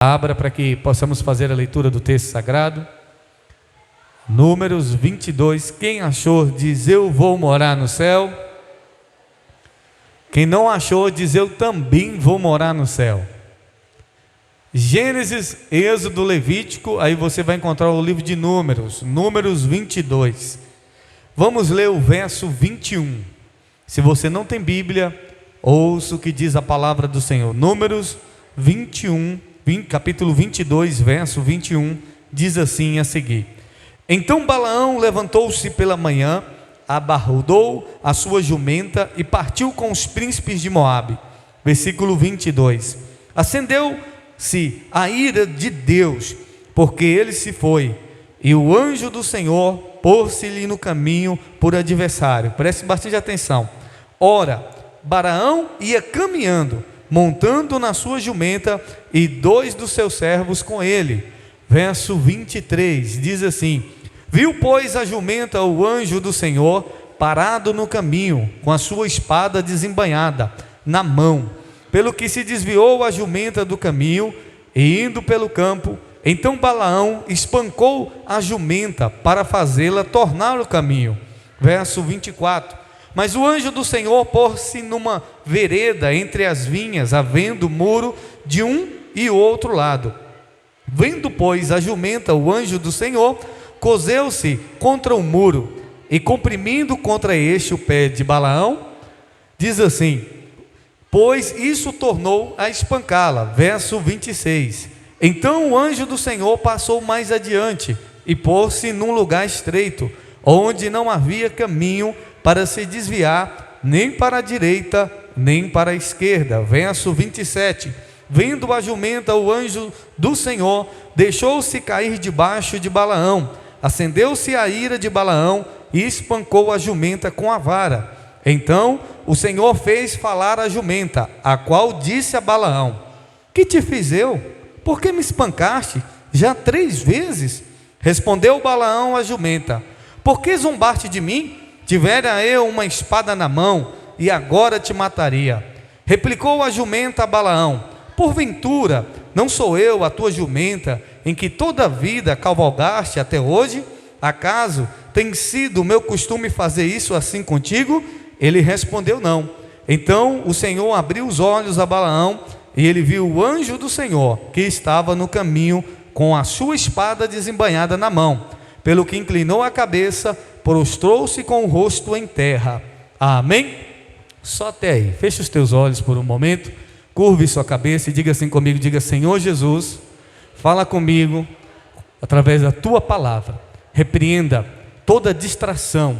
Abra para que possamos fazer a leitura do texto sagrado. Números 22. Quem achou, diz: eu vou morar no céu. Quem não achou, diz: eu também vou morar no céu. Gênesis, Êxodo, Levítico, aí você vai encontrar o livro de Números, Números 22. Vamos ler o verso 21. Se você não tem Bíblia, ouça o que diz a palavra do Senhor. Números 21, capítulo 22, verso 21, diz assim a seguir: então Balaão levantou-se pela manhã, abardou a sua jumenta e partiu com os príncipes de Moabe. Versículo 22. Acendeu-se a ira de Deus, porque ele se foi, e o anjo do Senhor pôs-se-lhe no caminho por adversário. Preste bastante atenção. Ora, Balaão ia caminhando, montando na sua jumenta, e 2 dos seus servos com ele. Verso 23 diz assim: viu, pois, a jumenta o anjo do Senhor parado no caminho, com a sua espada desembainhada na mão, pelo que se desviou a jumenta do caminho, e indo pelo campo, então Balaão espancou a jumenta para fazê-la tornar o caminho. Verso 24. Mas o anjo do Senhor pôs-se numa vereda entre as vinhas, havendo muro de um e outro lado. Vendo, pois, a jumenta o anjo do Senhor, cozeu-se contra o muro, e comprimindo contra este o pé de Balaão, diz assim: pois isso tornou a espancá-la. Verso 26. Então o anjo do Senhor passou mais adiante, e pôs-se num lugar estreito, onde não havia caminho para se desviar, nem para a direita, nem para a esquerda. Verso 27. Vendo a jumenta o anjo do Senhor, deixou-se cair debaixo de Balaão. Acendeu-se a ira de Balaão, e espancou a jumenta com a vara. Então o Senhor fez falar a jumenta, a qual disse a Balaão: que te fiz eu? Por que me espancaste já 3 vezes? Respondeu Balaão à jumenta: por que zombaste de mim? Tivera eu uma espada na mão, e agora te mataria. Replicou a jumenta a Balaão: porventura não sou eu a tua jumenta, em que toda a vida cavalgaste até hoje? Acaso tem sido o meu costume fazer isso assim contigo? Ele respondeu: não. Então o Senhor abriu os olhos a Balaão, e ele viu o anjo do Senhor, que estava no caminho, com a sua espada desembainhada na mão, pelo que inclinou a cabeça, prostrou-se com o rosto em terra. Amém? Só até aí. Feche os teus olhos por um momento, curve sua cabeça e diga assim comigo, diga: Senhor Jesus, fala comigo através da tua palavra. Repreenda toda distração,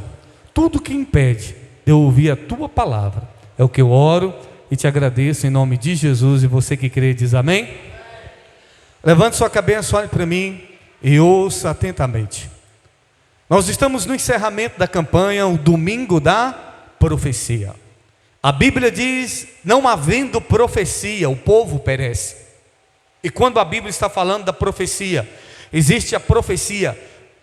tudo que impede de eu ouvir a tua palavra. É o que eu oro e te agradeço em nome de Jesus. E você que crê diz amém. Levante sua cabeça, olhe para mim e ouça atentamente. Nós estamos no encerramento da campanha, o domingo da profecia. A Bíblia diz: não havendo profecia, o povo perece. E quando a Bíblia está falando da profecia, existe a profecia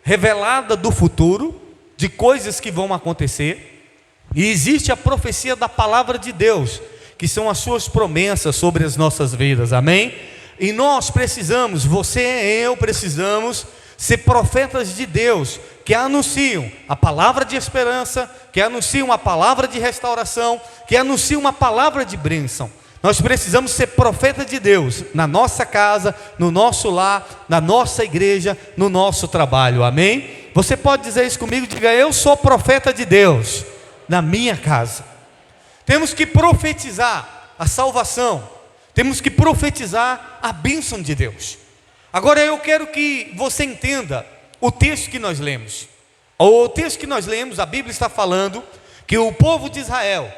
revelada do futuro, de coisas que vão acontecer, e existe a profecia da palavra de Deus, que são as suas promessas sobre as nossas vidas, amém? E nós precisamos, você e eu precisamos ser profetas de Deus, que anunciam a palavra de esperança, que anunciam a palavra de restauração, que anunciam uma palavra de bênção. Nós precisamos ser profetas de Deus, na nossa casa, no nosso lar, na nossa igreja, no nosso trabalho, amém? Você pode dizer isso comigo, diga: eu sou profeta de Deus, na minha casa. Temos que profetizar a salvação, temos que profetizar a bênção de Deus. Agora eu quero que você entenda o texto que nós lemos. O texto que nós lemos, a Bíblia está falando que o povo de Israel,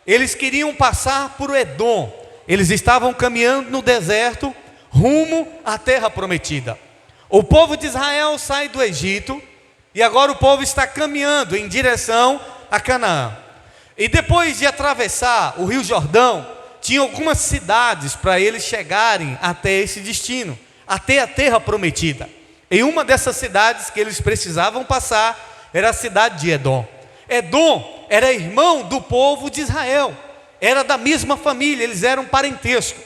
eles queriam passar por Edom. Eles estavam caminhando no deserto, rumo à terra prometida. O povo de Israel sai do Egito, e agora o povo está caminhando em direção a Canaã. E depois de atravessar o Rio Jordão, tinha algumas cidades para eles chegarem até esse destino, até a terra prometida. E uma dessas cidades que eles precisavam passar era a cidade de Edom. Edom era irmão do povo de Israel, era da mesma família, eles eram parentesco.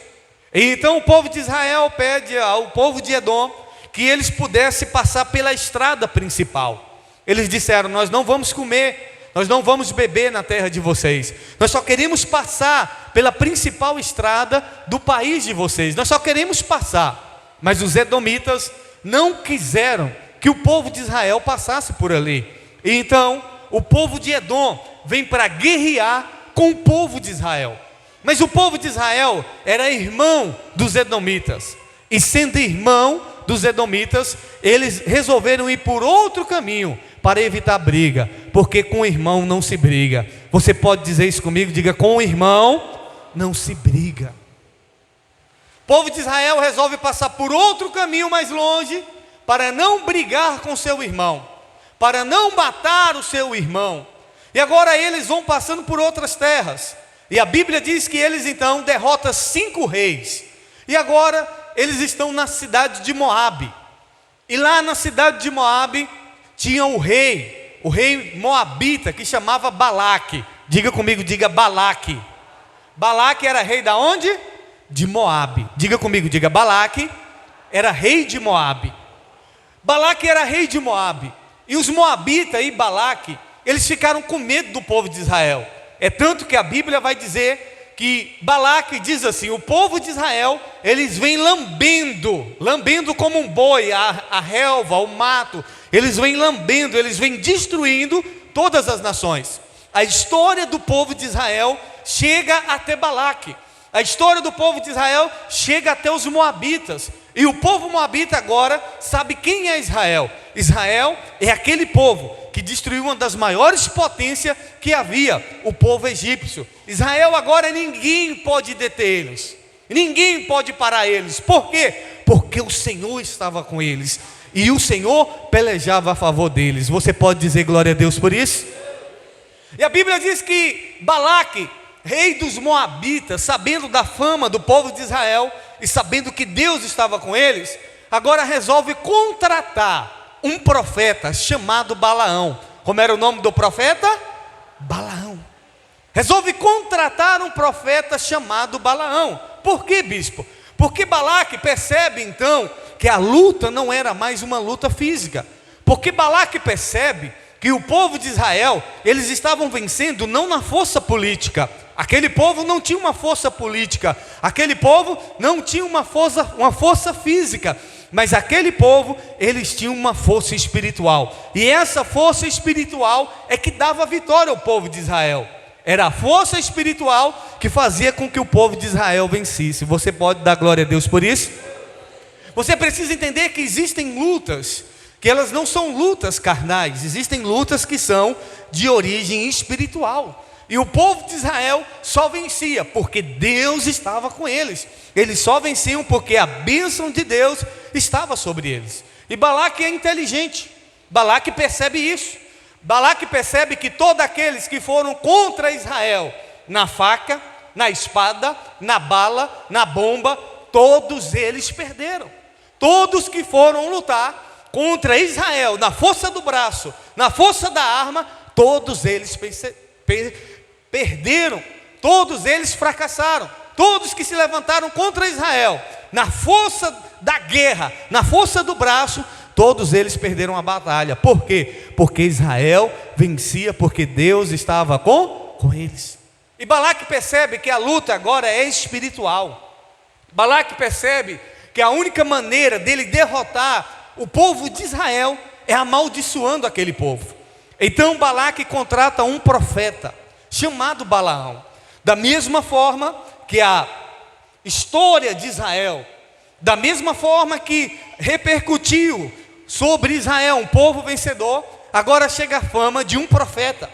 E então o povo de Israel pede ao povo de Edom que eles pudessem passar pela estrada principal. Eles disseram: nós não vamos comer, nós não vamos beber na terra de vocês, nós só queremos passar pela principal estrada do país de vocês, nós só queremos passar. Mas os edomitas não quiseram que o povo de Israel passasse por ali. E então o povo de Edom vem para guerrear com o povo de Israel. Mas o povo de Israel era irmão dos edomitas, e sendo irmão dos edomitas, eles resolveram ir por outro caminho para evitar briga, porque com o irmão não se briga. Você pode dizer isso comigo? Diga: com o irmão não se briga. O povo de Israel resolve passar por outro caminho mais longe, para não brigar com seu irmão, para não matar o seu irmão. E agora eles vão passando por outras terras, e a Bíblia diz que eles então derrotam 5 reis, e agora eles estão na cidade de Moabe. E lá na cidade de Moabe tinha o rei moabita, que chamava Balaque. Diga comigo, diga Balaque. Balaque era rei da onde? De Moabe. Diga comigo, diga Balaque era rei de Moabe. Balaque era rei de Moabe. E os moabitas e Balaque, eles ficaram com medo do povo de Israel. É tanto que a Bíblia vai dizer que Balaque diz assim: o povo de Israel, eles vêm lambendo como um boi, a relva, o mato, eles vêm lambendo, eles vêm destruindo todas as nações. A história do povo de Israel chega até Balaque, a história do povo de Israel chega até os moabitas, e o povo moabita agora sabe quem é Israel. Israel é aquele povo que destruiu uma das maiores potências que havia, o povo egípcio. Israel agora ninguém pode deter eles, ninguém pode parar eles. Por quê? Porque o Senhor estava com eles, e o Senhor pelejava a favor deles. Você pode dizer glória a Deus por isso? E a Bíblia diz que Balaque, rei dos moabitas, sabendo da fama do povo de Israel, e sabendo que Deus estava com eles, agora resolve contratar um profeta chamado Balaão. Como era o nome do profeta? Balaão. Resolve contratar um profeta chamado Balaão. Por quê, bispo? Porque Balaque percebe então que a luta não era mais uma luta física. Porque Balaque percebe que o povo de Israel, eles estavam vencendo não na força política. Aquele povo não tinha uma força política, aquele povo não tinha uma força física, mas aquele povo, eles tinham uma força espiritual, e essa força espiritual é que dava vitória ao povo de Israel. Era a força espiritual que fazia com que o povo de Israel vencesse. Você pode dar glória a Deus por isso? Você precisa entender que existem lutas, que elas não são lutas carnais, existem lutas que são de origem espiritual. E o povo de Israel só vencia porque Deus estava com eles. Eles só venciam porque a bênção de Deus estava sobre eles. E Balaque é inteligente. Balaque percebe isso. Balaque percebe que todos aqueles que foram contra Israel, na faca, na espada, na bala, na bomba, todos eles perderam. Todos que foram lutar contra Israel, na força do braço, na força da arma, todos eles perderam, todos eles fracassaram. Todos que se levantaram contra Israel, na força da guerra, na força do braço, todos eles perderam a batalha. Por quê? Porque Israel vencia, porque Deus estava com eles. E Balaque percebe que a luta agora é espiritual. Balaque percebe que a única maneira dele derrotar o povo de Israel é amaldiçoando aquele povo. Então Balaque contrata um profeta chamado Balaão. Da mesma forma que a história de Israel, da mesma forma que repercutiu sobre Israel, um povo vencedor, agora chega a fama de um profeta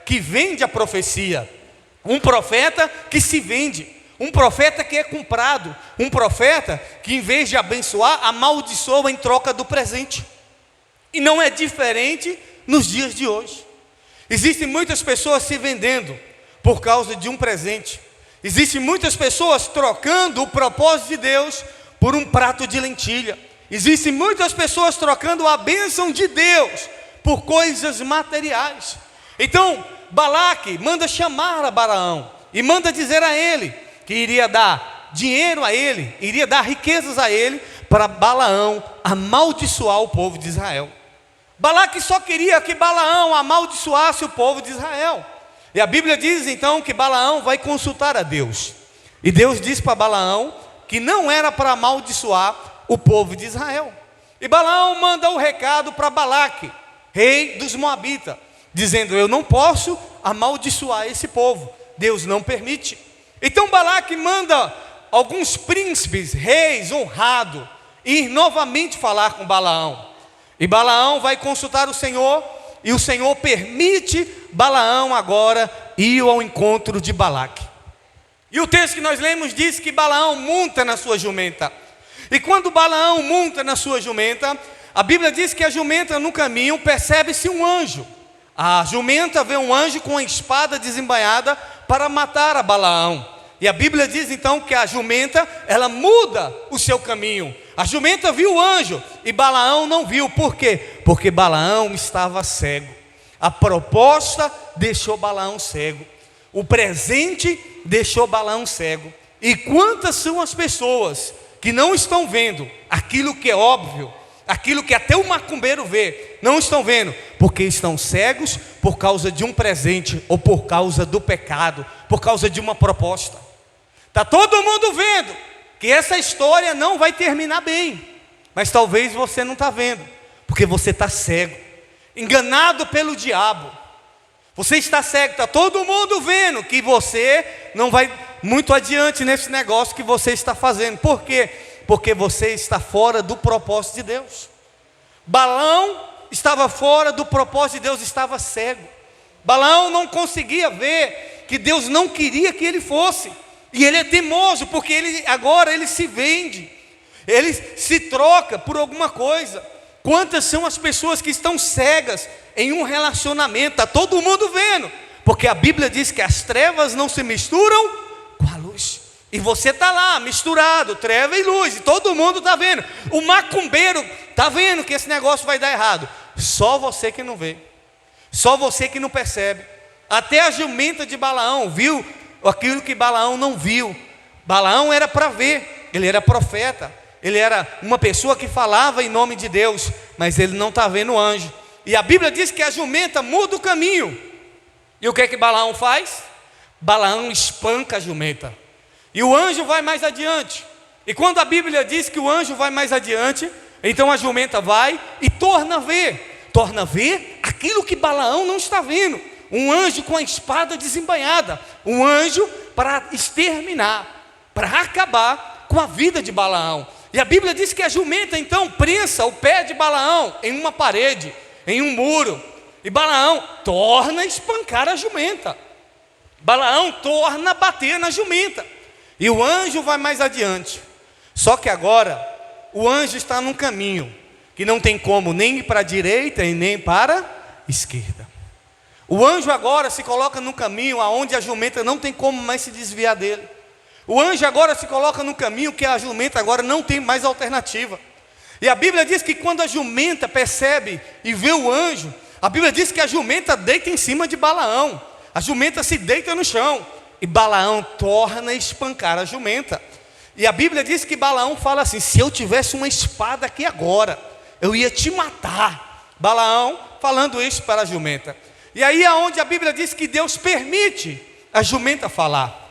que vende a profecia, um profeta que se vende, um profeta que é comprado, um profeta que em vez de abençoar, amaldiçoa em troca do presente. E não é diferente nos dias de hoje. Existem muitas pessoas se vendendo por causa de um presente. Existem muitas pessoas trocando o propósito de Deus por um prato de lentilha. Existem muitas pessoas trocando a bênção de Deus por coisas materiais. Então Balaque manda chamar a Balaão e manda dizer a ele que iria dar dinheiro a ele, iria dar riquezas a ele, para Balaão amaldiçoar o povo de Israel. Balaque só queria que Balaão amaldiçoasse o povo de Israel. E a Bíblia diz então que Balaão vai consultar a Deus. E Deus diz para Balaão que não era para amaldiçoar o povo de Israel. E Balaão manda um recado para Balaque, rei dos Moabitas, dizendo: eu não posso amaldiçoar esse povo, Deus não permite. Então Balaque manda alguns príncipes, reis honrados, ir novamente falar com Balaão. E Balaão vai consultar o Senhor, e o Senhor permite Balaão agora ir ao encontro de Balaque. E o texto que nós lemos diz que Balaão monta na sua jumenta. E quando Balaão monta na sua jumenta, a Bíblia diz que a jumenta no caminho percebe-se um anjo. A jumenta vê um anjo com a espada desembainhada para matar a Balaão. E a Bíblia diz então que a jumenta, ela muda o seu caminho. A jumenta viu o anjo e Balaão não viu. Por quê? Porque Balaão estava cego. A proposta deixou Balaão cego. O presente deixou Balaão cego. E quantas são as pessoas que não estão vendo aquilo que é óbvio, aquilo que até o macumbeiro vê, não estão vendo, porque estão cegos por causa de um presente, ou por causa do pecado, por causa de uma proposta. Está todo mundo vendo que essa história não vai terminar bem, mas talvez você não está vendo, porque você está cego, enganado pelo diabo. Você está cego, está todo mundo vendo que você não vai muito adiante nesse negócio que você está fazendo. Por quê? Porque você está fora do propósito de Deus. Balaão estava fora do propósito de Deus, estava cego. Balaão não conseguia ver que Deus não queria que ele fosse. E ele é teimoso, porque agora ele se vende, ele se troca por alguma coisa. Quantas são as pessoas que estão cegas em um relacionamento? Está todo mundo vendo, porque a Bíblia diz que as trevas não se misturam com a luz. E você está lá, misturado, treva e luz, e todo mundo está vendo. O macumbeiro está vendo que esse negócio vai dar errado. Só você que não vê, só você que não percebe. Até a jumenta de Balaão viu aquilo que Balaão não viu. Balaão era para ver, ele era profeta, ele era uma pessoa que falava em nome de Deus, mas ele não está vendo o anjo. E a Bíblia diz que a jumenta muda o caminho. E o que é que Balaão faz? Balaão espanca a jumenta. E o anjo vai mais adiante. E quando a Bíblia diz que o anjo vai mais adiante, então a jumenta vai e torna a ver aquilo que Balaão não está vendo. Um anjo com a espada desembainhada, um anjo para exterminar, para acabar com a vida de Balaão. E a Bíblia diz que a jumenta então prensa o pé de Balaão em uma parede, em um muro, e Balaão torna a espancar a jumenta. Balaão torna a bater na jumenta, e o anjo vai mais adiante. Só que agora o anjo está num caminho que não tem como nem ir para a direita e nem para a esquerda. O anjo agora se coloca no caminho aonde a jumenta não tem como mais se desviar dele. O anjo agora se coloca no caminho que a jumenta agora não tem mais alternativa. E a Bíblia diz que quando a jumenta percebe e vê o anjo, a Bíblia diz que a jumenta deita em cima de Balaão. A jumenta se deita no chão e Balaão torna a espancar a jumenta. E a Bíblia diz que Balaão fala assim: se eu tivesse uma espada aqui agora, eu ia te matar. Balaão falando isso para a jumenta. E aí é onde a Bíblia diz que Deus permite a jumenta falar.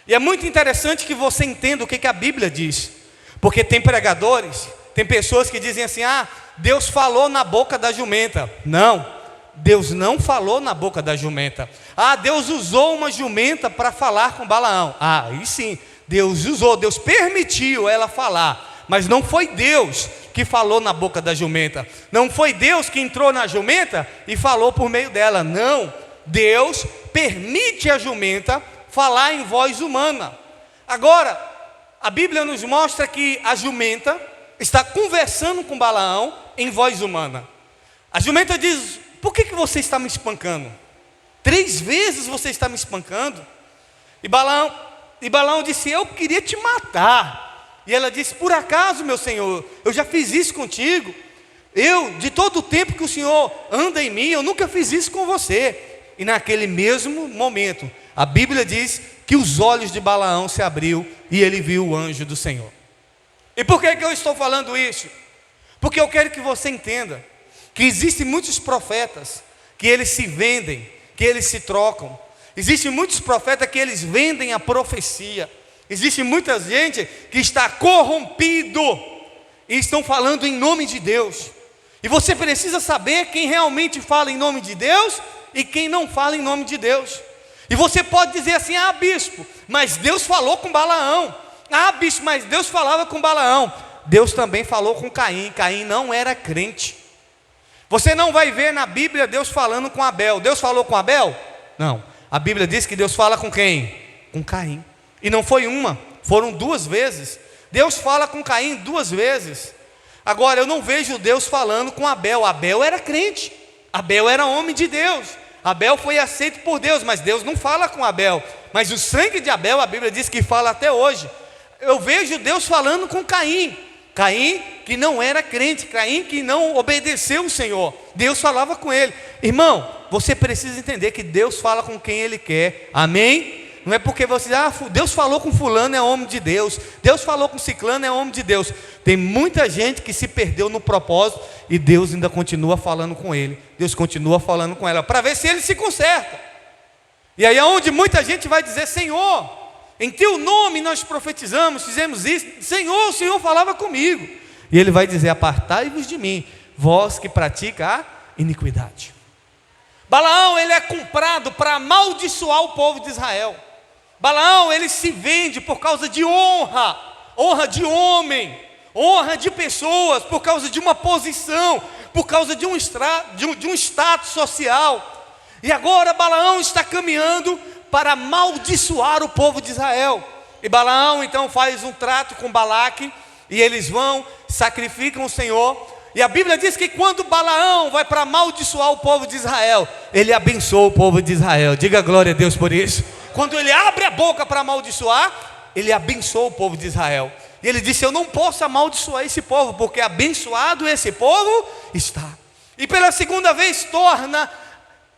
E é muito interessante que você entenda o que a Bíblia diz. Porque tem pregadores, tem pessoas que dizem assim: ah, Deus falou na boca da jumenta. Não, Deus não falou na boca da jumenta. Ah, Deus usou uma jumenta para falar com Balaão. Ah, aí sim, Deus usou, Deus permitiu ela falar. Mas não foi Deus que falou na boca da jumenta. Não foi Deus que entrou na jumenta e falou por meio dela. Não, Deus permite a jumenta falar em voz humana. Agora, a Bíblia nos mostra que a jumenta está conversando com Balaão em voz humana. A jumenta diz: por que você está me espancando? 3 vezes você está me espancando. E Balaão disse: eu queria te matar. E ela disse: por acaso, meu Senhor, eu já fiz isso contigo? De todo o tempo que o Senhor anda em mim, eu nunca fiz isso com você. E naquele mesmo momento, A Bíblia diz que os olhos de Balaão se abriu e ele viu o anjo do Senhor. E por que eu estou falando isso? Porque eu quero que você entenda que existem muitos profetas que eles se vendem, que eles se trocam. Existem muitos profetas que eles vendem a profecia. Existe muita gente que está corrompido e estão falando em nome de Deus. E você precisa saber quem realmente fala em nome de Deus e quem não fala em nome de Deus. E você pode dizer assim: ah, bispo, mas Deus falou com Balaão. Ah, bispo, mas Deus falava com Balaão. Deus também falou com Caim. Caim não era crente. Você não vai ver na Bíblia Deus falando com Abel. Deus falou com Abel? Não. A Bíblia diz que Deus fala com quem? Com Caim. E não foi uma, foram 2 vezes. Deus fala com Caim 2 vezes. Agora, eu não vejo Deus falando com Abel. Abel era crente, Abel era homem de Deus, Abel foi aceito por Deus, mas Deus não fala com Abel. Mas o sangue de Abel, a Bíblia diz que fala até hoje. Eu vejo Deus falando com Caim. Caim que não era crente, Caim que não obedeceu o Senhor. Deus falava com ele. Irmão, você precisa entender que Deus fala com quem Ele quer. Amém? Não é porque você, Deus falou com fulano, é homem de Deus. Deus falou com ciclano, é homem de Deus. Tem muita gente que se perdeu no propósito e Deus ainda continua falando com ele. Deus continua falando com ela, para ver se ele se conserta. E aí é onde muita gente vai dizer: Senhor, em teu nome nós profetizamos, fizemos isso. Senhor, o Senhor falava comigo. E ele vai dizer: apartai-vos de mim, vós que pratica a iniquidade. Balaão, ele é comprado para amaldiçoar o povo de Israel. Balaão, ele se vende por causa de honra, honra de homem, honra de pessoas, por causa de uma posição, por causa de um status social. E agora Balaão está caminhando para amaldiçoar o povo de Israel. E Balaão então faz um trato com Balaque, e eles vão, sacrificam o Senhor. E a Bíblia diz que quando Balaão vai para amaldiçoar o povo de Israel, ele abençoa o povo de Israel. Diga glória a Deus por isso. Quando ele abre a boca para amaldiçoar, ele abençoa o povo de Israel. E ele disse: eu não posso amaldiçoar esse povo, porque abençoado esse povo está. E pela segunda vez torna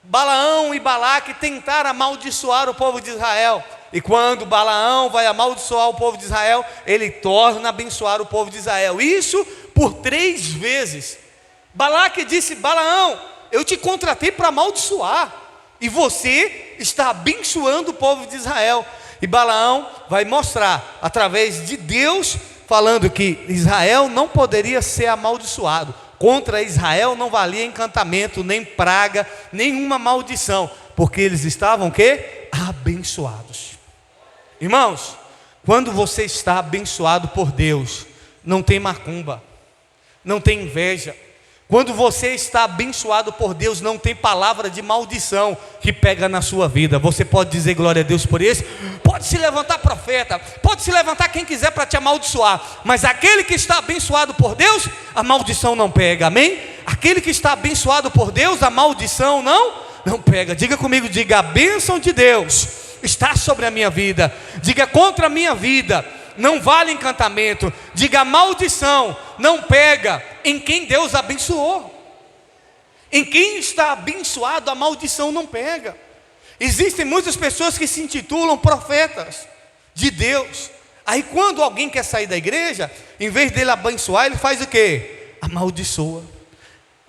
Balaão e Balaque tentar amaldiçoar o povo de Israel. E quando Balaão vai amaldiçoar o povo de Israel, ele torna a abençoar o povo de Israel. Isso por 3 vezes. Balaque disse: Balaão, eu te contratei para amaldiçoar, e você está abençoando o povo de Israel. E Balaão vai mostrar, através de Deus, falando que Israel não poderia ser amaldiçoado. Contra Israel não valia encantamento, nem praga, nenhuma maldição, porque eles estavam o quê? Abençoados. Irmãos, quando você está abençoado por Deus, não tem macumba, não tem inveja. Quando você está abençoado por Deus, não tem palavra de maldição que pega na sua vida. Você pode dizer glória a Deus por isso? Pode se levantar profeta, pode se levantar quem quiser para te amaldiçoar, mas aquele que está abençoado por Deus, a maldição não pega, amém? Aquele que está abençoado por Deus, a maldição não pega. Diga comigo, diga: a bênção de Deus está sobre a minha vida. Diga: contra a minha vida não vale encantamento. Diga: maldição não pega em quem Deus abençoou. Em quem está abençoado, a maldição não pega. Existem muitas pessoas que se intitulam profetas de Deus. Aí quando alguém quer sair da igreja, em vez dele abençoar, ele faz o quê? Amaldiçoa.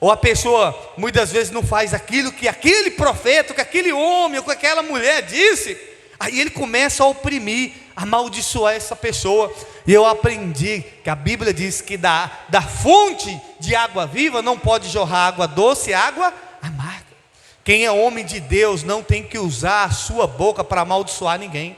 Ou a pessoa muitas vezes não faz aquilo que aquele profeta, que aquele homem, ou que aquela mulher disse. Aí ele começa a oprimir, amaldiçoar essa pessoa. E eu aprendi que a Bíblia diz que da fonte de água viva não pode jorrar água doce e água amarga. Quem é homem de Deus não tem que usar a sua boca para amaldiçoar ninguém.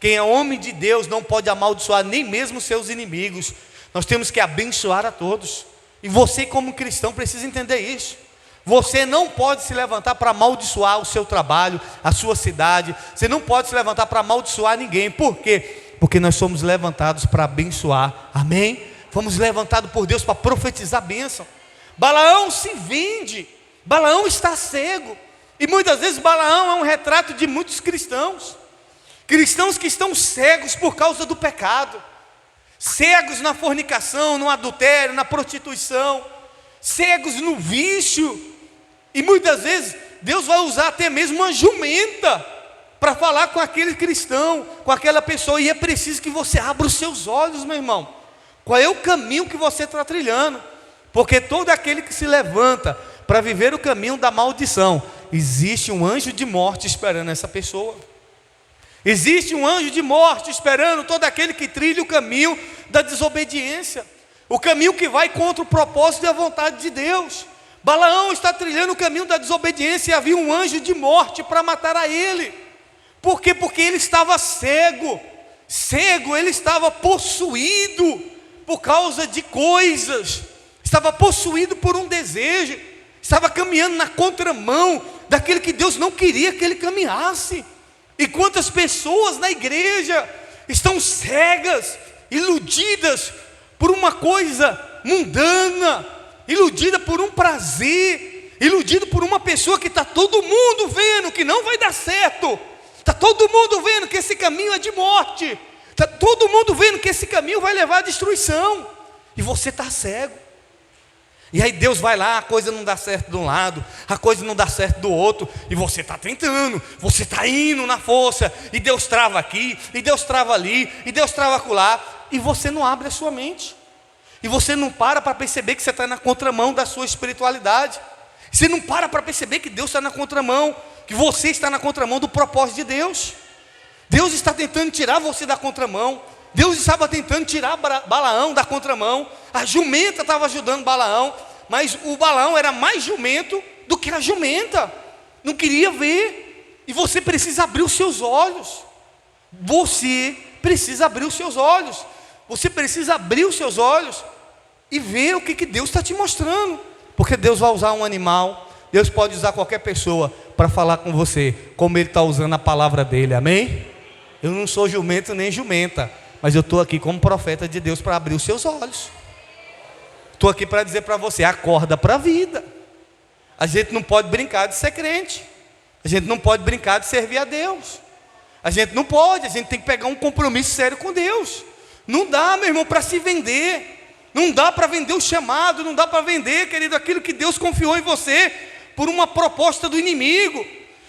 Quem é homem de Deus não pode amaldiçoar nem mesmo seus inimigos. Nós temos que abençoar a todos. E você, como cristão, precisa entender isso. Você não pode se levantar para amaldiçoar o seu trabalho, a sua cidade. Você não pode se levantar para amaldiçoar ninguém. Por quê? Porque nós somos levantados para abençoar. Amém? Fomos levantados por Deus para profetizar a bênção. Balaão se vende. Balaão está cego. E muitas vezes Balaão é um retrato de muitos cristãos. Cristãos que estão cegos por causa do pecado. Cegos na fornicação, no adultério, na prostituição. Cegos no vício. E muitas vezes Deus vai usar até mesmo uma jumenta para falar com aquele cristão, com aquela pessoa, e é preciso que você abra os seus olhos, meu irmão. Qual é o caminho que você está trilhando? Porque todo aquele que se levanta para viver o caminho da maldição, existe um anjo de morte esperando essa pessoa. Existe um anjo de morte esperando todo aquele que trilha o caminho da desobediência, o caminho que vai contra o propósito e a vontade de Deus. Balaão está trilhando o caminho da desobediência e havia um anjo de morte para matar a ele. Por quê? Porque ele estava cego, ele estava possuído por causa de coisas, estava possuído por um desejo, estava caminhando na contramão daquele que Deus não queria que ele caminhasse. E quantas pessoas na igreja estão cegas, iludidas por uma coisa mundana, iludida por um prazer, iludido por uma pessoa que está todo mundo vendo que não vai dar certo, está todo mundo vendo que esse caminho é de morte, está todo mundo vendo que esse caminho vai levar à destruição, e você está cego. E aí Deus vai lá, a coisa não dá certo de um lado, a coisa não dá certo do outro, e você está tentando, você está indo na força, e Deus trava aqui, e Deus trava ali, e Deus trava acolá, e você não abre a sua mente, e você não para perceber que você está na contramão da sua espiritualidade, você não para perceber que Deus está na contramão, que você está na contramão do propósito de Deus. Deus está tentando tirar você da contramão, Deus estava tentando tirar Balaão da contramão, a jumenta estava ajudando Balaão, mas o Balaão era mais jumento do que a jumenta, não queria ver, e você precisa abrir os seus olhos, você precisa abrir os seus olhos, você precisa abrir os seus olhos e ver o que Deus está te mostrando, porque Deus vai usar um animal, Deus pode usar qualquer pessoa para falar com você, como Ele está usando a palavra dEle, amém? Eu não sou jumento nem jumenta, mas eu estou aqui como profeta de Deus para abrir os seus olhos. Estou aqui para dizer para você, acorda para a vida. A gente não pode brincar de ser crente, a gente não pode brincar de servir a Deus, a gente não pode, a gente tem que pegar um compromisso sério com Deus. Não dá, meu irmão, para se vender, não dá para vender o chamado, não dá para vender, querido, aquilo que Deus confiou em você, por uma proposta do inimigo.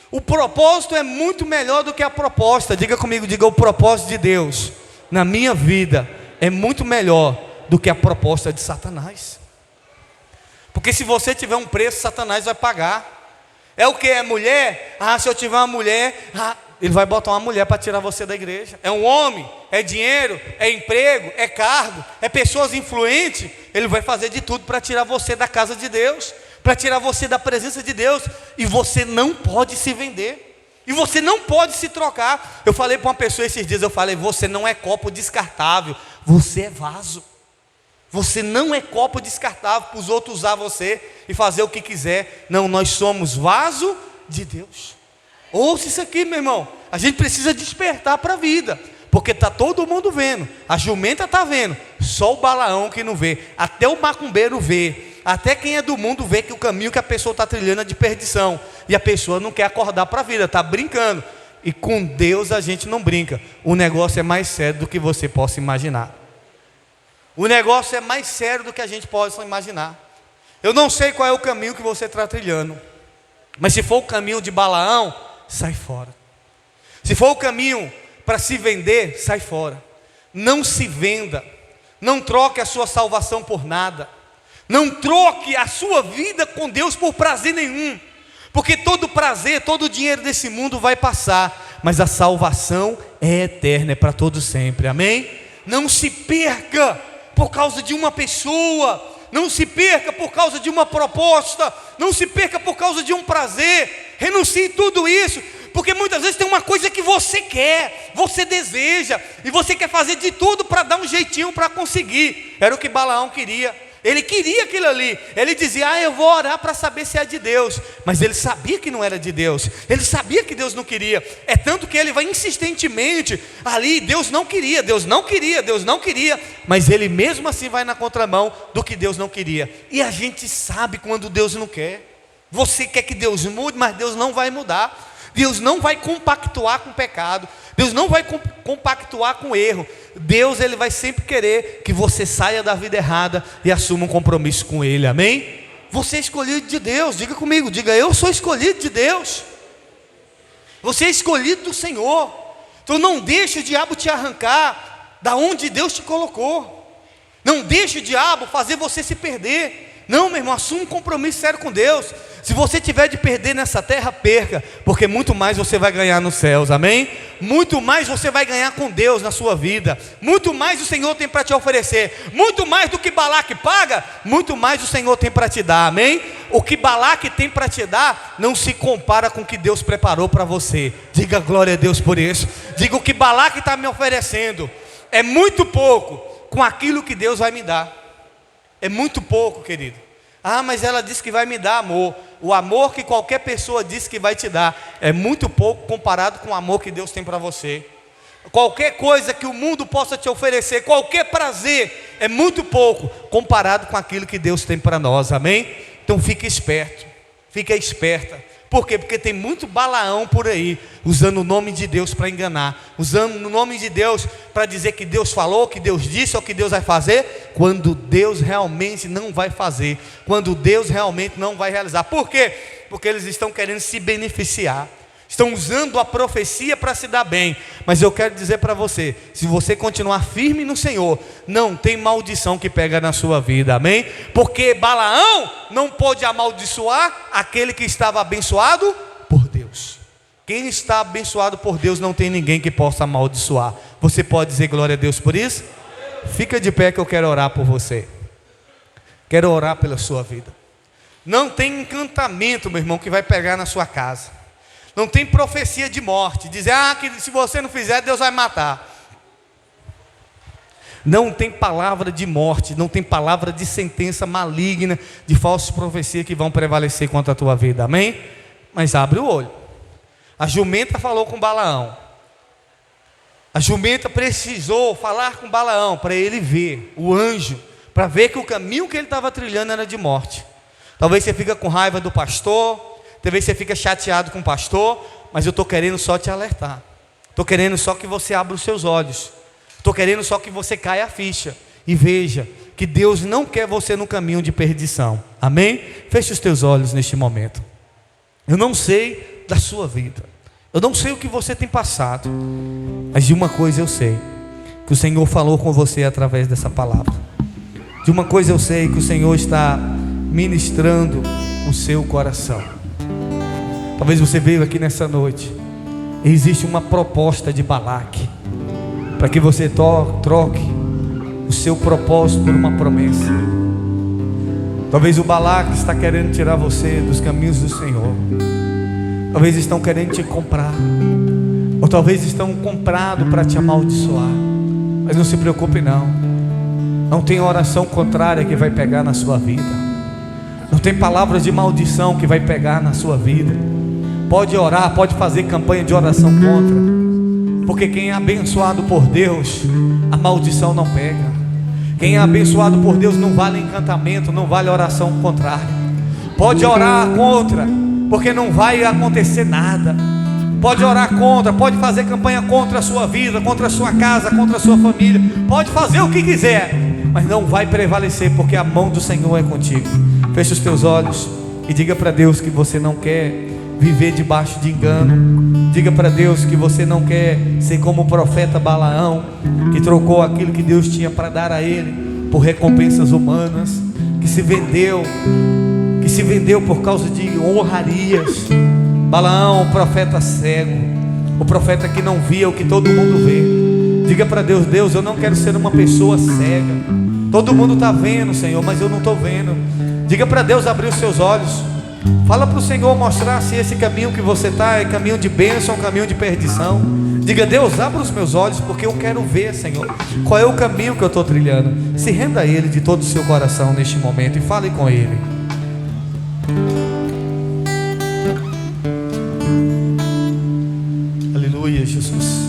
O propósito é muito melhor do que a proposta. Diga comigo, diga: o propósito de Deus na minha vida é muito melhor do que a proposta de Satanás. Porque se você tiver um preço, Satanás vai pagar. É o que? É mulher? Se eu tiver uma mulher, ele vai botar uma mulher para tirar você da igreja. É um homem? É dinheiro? É emprego? É cargo? É pessoas influentes? Ele vai fazer de tudo para tirar você da casa de Deus, para tirar você da presença de Deus. E você não pode se vender, e você não pode se trocar. Eu falei para uma pessoa esses dias, eu falei: você não é copo descartável, você é vaso. Você não é copo descartável para os outros usar você e fazer o que quiser. Não, nós somos vaso de Deus. Ouça isso aqui, meu irmão, a gente precisa despertar para a vida, porque está todo mundo vendo, a jumenta está vendo, só o Balaão que não vê, até o macumbeiro vê, até quem é do mundo vê que o caminho que a pessoa está trilhando é de perdição, e a pessoa não quer acordar para a vida, está brincando. E com Deus a gente não brinca, o negócio é mais sério do que você possa imaginar. O negócio é mais sério do que a gente possa imaginar. Eu não sei qual é o caminho que você está trilhando, mas se for o caminho de Balaão, sai fora. Se for o caminho para se vender, sai fora. Não se venda, não troque a sua salvação por nada, não troque a sua vida com Deus por prazer nenhum, porque todo prazer, todo dinheiro desse mundo vai passar, mas a salvação é eterna, é para todo sempre, amém? Não se perca por causa de uma pessoa, não se perca por causa de uma proposta, não se perca por causa de um prazer. Renuncie tudo isso, porque muitas vezes tem uma coisa que você quer, você deseja, e você quer fazer de tudo para dar um jeitinho para conseguir. Era o que Balaão queria. Ele queria aquilo ali. Ele dizia: eu vou orar para saber se é de Deus. Mas ele sabia que não era de Deus. Ele sabia que Deus não queria. É tanto que ele vai insistentemente ali. Deus não queria, Deus não queria, Deus não queria. Mas ele mesmo assim vai na contramão do que Deus não queria. E a gente sabe quando Deus não quer. Você quer que Deus mude, mas Deus não vai mudar. Deus não vai compactuar com o pecado. Deus não vai compactuar com o erro. Deus, Ele vai sempre querer que você saia da vida errada e assuma um compromisso com Ele, amém? Você é escolhido de Deus, diga comigo, diga: eu sou escolhido de Deus. Você é escolhido do Senhor. Então não deixe o diabo te arrancar da onde Deus te colocou. Não deixe o diabo fazer você se perder. Não, meu irmão, assuma um compromisso sério com Deus. Se você tiver de perder nessa terra, perca, porque muito mais você vai ganhar nos céus, amém? Muito mais você vai ganhar com Deus na sua vida. Muito mais o Senhor tem para te oferecer. Muito mais do que Balaque paga, muito mais o Senhor tem para te dar, amém? O que Balaque tem para te dar não se compara com o que Deus preparou para você. Diga glória a Deus por isso. Diga, o que Balaque está me oferecendo é muito pouco com aquilo que Deus vai me dar. É muito pouco, querido. Ah, mas ela disse que vai me dar amor. O amor que qualquer pessoa disse que vai te dar é muito pouco comparado com o amor que Deus tem para você. Qualquer coisa que o mundo possa te oferecer, qualquer prazer, é muito pouco comparado com aquilo que Deus tem para nós, amém? Então fique esperto, fique esperta. Por quê? Porque tem muito Balaão por aí, usando o nome de Deus para enganar, usando o nome de Deus para dizer que Deus falou, que Deus disse ou que Deus vai fazer, quando Deus realmente não vai fazer, quando Deus realmente não vai realizar. Por quê? Porque eles estão querendo se beneficiar, estão usando a profecia para se dar bem. Mas eu quero dizer para você, se você continuar firme no Senhor, não tem maldição que pega na sua vida, amém? Porque Balaão não pôde amaldiçoar aquele que estava abençoado por Deus. Quem está abençoado por Deus, não tem ninguém que possa amaldiçoar. Você pode dizer glória a Deus por isso? Fica de pé que eu quero orar por você. Quero orar pela sua vida. Não tem encantamento, meu irmão, que vai pegar na sua casa. Não tem profecia de morte, dizer, que se você não fizer, Deus vai matar. Não tem palavra de morte, não tem palavra de sentença maligna, de falsa profecia que vão prevalecer contra a tua vida, amém? Mas abre o olho. A jumenta falou com Balaão. A jumenta precisou falar com Balaão para ele ver, o anjo, para ver que o caminho que ele estava trilhando era de morte. Talvez você fica com raiva do pastor, talvez você fica chateado com o pastor, mas eu estou querendo só te alertar. Estou querendo só que você abra os seus olhos. Estou querendo só que você caia a ficha e veja que Deus não quer você no caminho de perdição. Amém? Feche os teus olhos neste momento. Eu não sei da sua vida, eu não sei o que você tem passado, mas de uma coisa eu sei, que o Senhor falou com você através dessa palavra. De uma coisa eu sei, que o Senhor está ministrando o seu coração. Talvez você veio aqui nessa noite e existe uma proposta de Balaque para que você troque o seu propósito por uma promessa. Talvez o Balaque está querendo tirar você dos caminhos do Senhor. Talvez estão querendo te comprar, ou talvez estão comprados para te amaldiçoar. Mas não se preocupe não. Não tem oração contrária que vai pegar na sua vida. Não tem palavras de maldição que vai pegar na sua vida. Pode orar, pode fazer campanha de oração contra, porque quem é abençoado por Deus, a maldição não pega. Quem é abençoado por Deus não vale encantamento, não vale oração contrária. Pode orar contra, porque não vai acontecer nada. Pode orar contra, pode fazer campanha contra a sua vida, contra a sua casa, contra a sua família. Pode fazer o que quiser, mas não vai prevalecer, porque a mão do Senhor é contigo. Feche os teus olhos e diga para Deus que você não quer viver debaixo de engano. Diga para Deus que você não quer ser como o profeta Balaão, que trocou aquilo que Deus tinha para dar a ele por recompensas humanas, que se vendeu por causa de honrarias. Balaão, o profeta cego, o profeta que não via o que todo mundo vê. Diga para Deus: Deus, eu não quero ser uma pessoa cega. Todo mundo está vendo, Senhor, mas eu não estou vendo. Diga para Deus abrir os seus olhos. Fala para o Senhor mostrar se esse caminho que você está é caminho de bênção ou caminho de perdição. Diga: Deus, abra os meus olhos, porque eu quero ver, Senhor, qual é o caminho que eu estou trilhando. Se renda a Ele de todo o seu coração neste momento e fale com Ele. Aleluia, Jesus.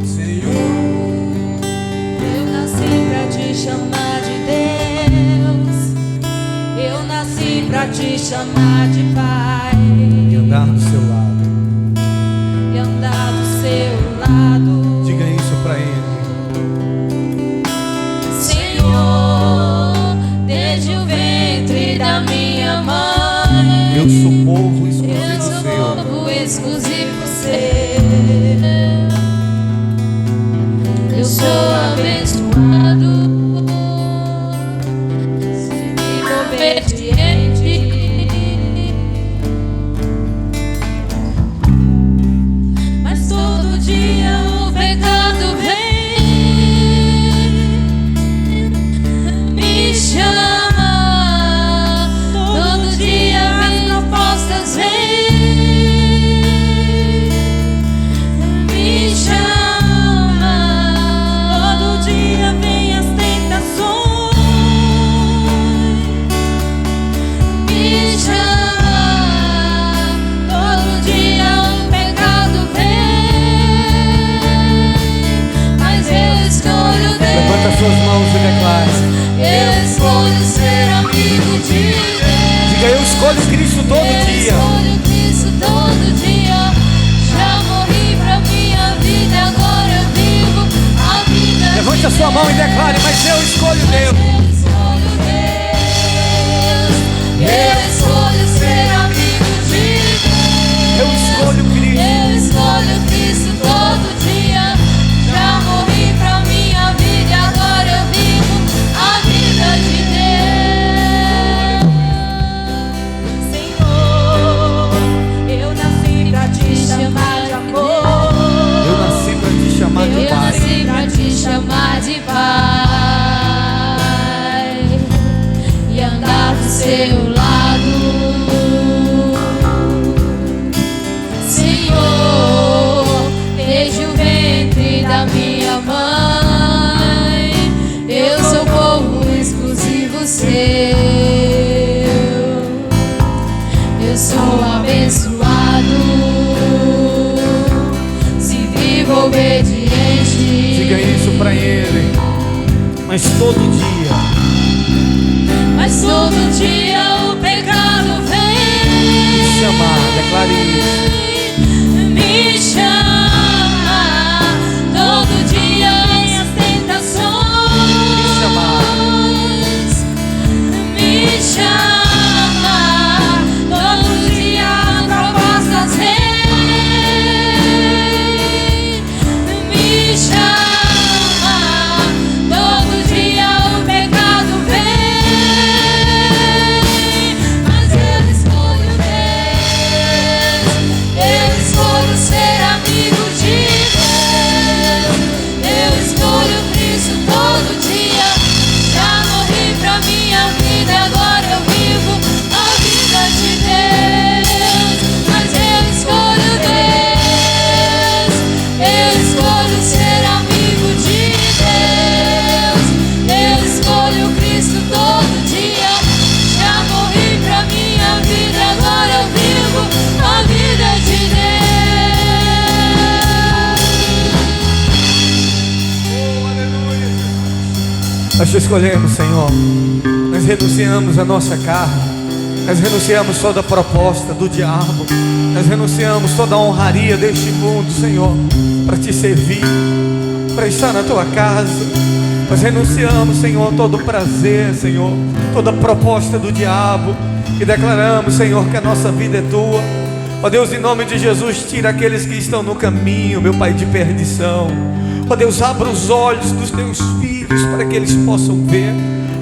Senhor, eu nasci pra te chamar de Deus, eu nasci pra te chamar de Pai, E andar do seu lado. e andar do seu lado. Diga isso para Ele. Senhor, desde o ventre da minha mãe, Eu sou povo abençoado se vivo obediente. Mas todo dia o pecado vem, me chama. Todo dia as propostas vêm, me chama. Todo dia vem as tentações, me chama. Todo dia o pecado vem, mas eu escolho Deus. Levanta suas mãos e declara. Eu escolho ser amigo de Deus. Diga, eu escolho Cristo todo Eu dia. escolho Cristo todo dia. Já morri pra minha vida, agora eu vivo a vida. Levante de a sua mão e declare, mas eu escolho Deus. Eu escolho Deus. Eu escolho ser amigo de Deus. Eu escolho Cristo. Eu escolho Cristo todo dia. Já morri pra minha vida, agora eu vivo a vida de Deus. Senhor, eu nasci pra te chamar de amor. Eu nasci para te chamar de Eu Pai. nasci pra te chamar de Pai e andar do seu lado. Senhor, desde o ventre da minha mãe, eu sou povo exclusivo seu. Eu sou abençoado se vivo obediente. Diga isso para Ele. Mas todo dia, Mas todo dia o pecado vem, me chamar, declare isso. me chama. Todo dia vem as tentações, me chama. Todo dia as propostas vêm, me chama. Todo dia o pecado vem, mas eu escolho Deus. Eu escolho ser amigo de Deus. Eu escolho Cristo todo dia. Já morri pra minha vida, agora eu vivo a vida de Deus. Mas eu escolho Deus. Eu escolho ser amigo de Deus. Eu escolho Cristo todo dia. Já morri pra minha vida, agora eu vivo a vida de Deus. Nós te escolhemos, Senhor. Nós renunciamos a nossa carne. Nós renunciamos toda a proposta do diabo. Nós renunciamos toda a honraria deste mundo, Senhor, para te servir, para estar na tua casa. Nós renunciamos, Senhor, todo o prazer, Senhor, toda a proposta do diabo. E declaramos, Senhor, que a nossa vida é tua. Ó Deus, em nome de Jesus, tira aqueles que estão no caminho, meu Pai, de perdição. Ó Deus, abra os olhos dos teus filhos para que eles possam ver.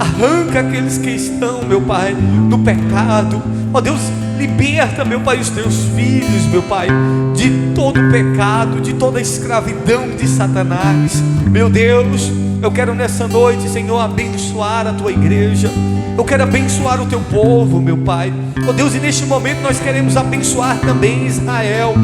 Arranca aqueles que estão, meu Pai, no pecado. Ó Deus, liberta, meu Pai, os teus filhos, meu Pai, de todo pecado, de toda escravidão de Satanás. Meu Deus, eu quero nessa noite, Senhor, abençoar a tua igreja. Eu quero abençoar o teu povo, meu Pai. Ó Deus, e neste momento nós queremos abençoar também Israel.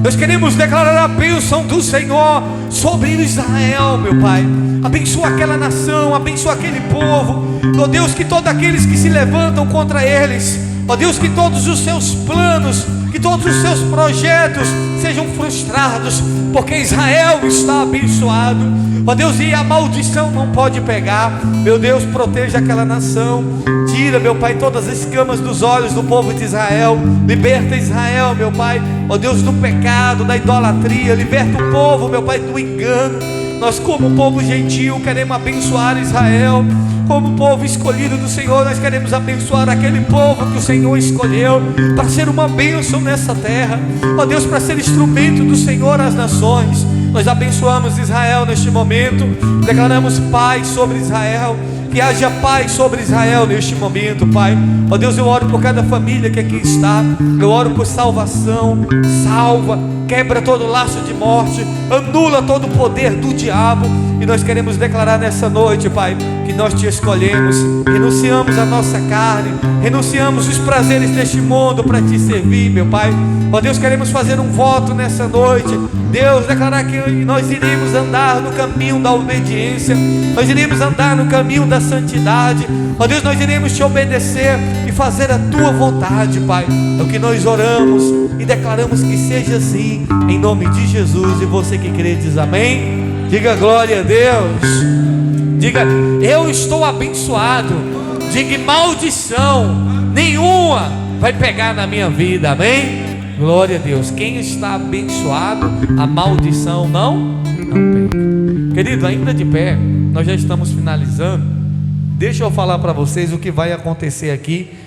Nós queremos declarar a bênção do Senhor sobre Israel, meu Pai. Abençoa aquela nação, abençoa aquele povo. Ó Deus, que todos aqueles que se levantam contra eles, ó Deus, que todos os seus planos, que todos os seus projetos sejam frustrados, porque Israel está abençoado. Ó Deus, e a maldição não pode pegar. Meu Deus, proteja aquela nação. Tira, meu Pai, todas as escamas dos olhos do povo de Israel. Liberta Israel, meu Pai, ó Deus, do pecado, da idolatria. Liberta o povo, meu Pai, do engano. Nós, como povo gentil, queremos abençoar Israel. Como povo escolhido do Senhor, nós queremos abençoar aquele povo que o Senhor escolheu para ser uma bênção nessa terra. Ó Deus, para ser instrumento do Senhor às nações. Nós abençoamos Israel neste momento, declaramos paz sobre Israel, que haja paz sobre Israel neste momento, Pai. Ó Deus, eu oro por cada família que aqui está, eu oro por salvação, salva, quebra todo laço de morte, anula todo o poder do diabo, e nós queremos declarar nessa noite, Pai, que nós te escolhemos, renunciamos a nossa carne, renunciamos os prazeres deste mundo para te servir, meu Pai. Ó Deus, queremos fazer um voto nessa noite, Deus, declarar que nós iremos andar no caminho da obediência, nós iremos andar no caminho da santidade, ó Deus, nós iremos te obedecer e fazer a tua vontade, Pai. É o que nós oramos e declaramos que seja assim, em nome de Jesus. E você que crê diz amém. Diga glória a Deus. Diga, eu estou abençoado. Diga, maldição nenhuma vai pegar na minha vida, amém? Glória a Deus. Quem está abençoado, a maldição não pega. Querido, ainda de pé, nós já estamos finalizando. Deixa eu falar para vocês o que vai acontecer aqui